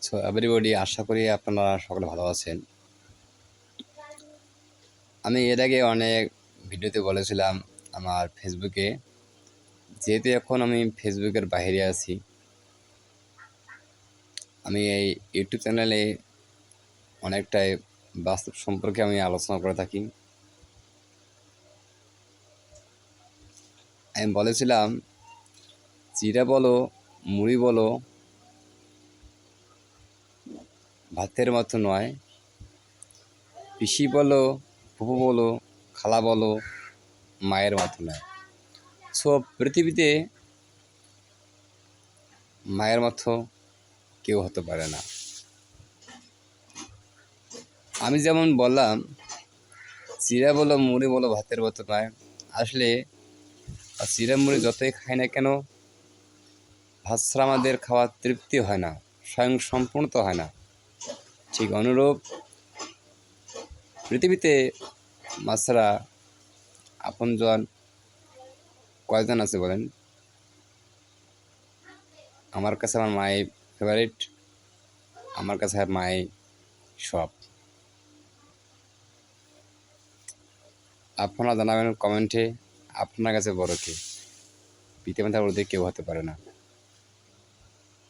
So everybody, আশা করি আপনারা সকলে ভালো আছেন। আমি এর আগে অনেক ভিডিওতে বলেছিলাম আমার ফেসবুকে, যেহেতু এখন আমি ফেসবুকের বাইরে আছি, আমি এই ইউটিউব চ্যানেলে অনেকটাই বাস্তব সম্পর্কে আমি আলোচনা করে থাকি। আমি বলেছিলাম চিড়া বলো, মুড়ি বলো, ভাতের মতো নয়। পিসি বলো, ফুফু বলো, খালা বলো, মায়ের মতো নয়। সব পৃথিবীতে মায়ের মতো কেউ হতে পারে না। আমি যেমন বললাম চিড়া বলো, মুড়ি বলো, ভাতের মতো নয়। আসলে চিড়া মুড়ি যতই খাই না কেন, ভাত ছাড়া আমাদের খাওয়ার তৃপ্তি হয় না, স্বয়ং সম্পূর্ণতা হয় না। ঠিক অনুরূপ পৃথিবীতে মাছ ছাড়া আপনজন কয়জন আছে বলেন? আমার কাছে আমার মাই ফেভারিট, আমার কাছে আর মাই সব। আপনারা জানাবেন কমেন্টে আপনার কাছে বড় কে? পিতা মাতার বড় কেউ হতে পারে না।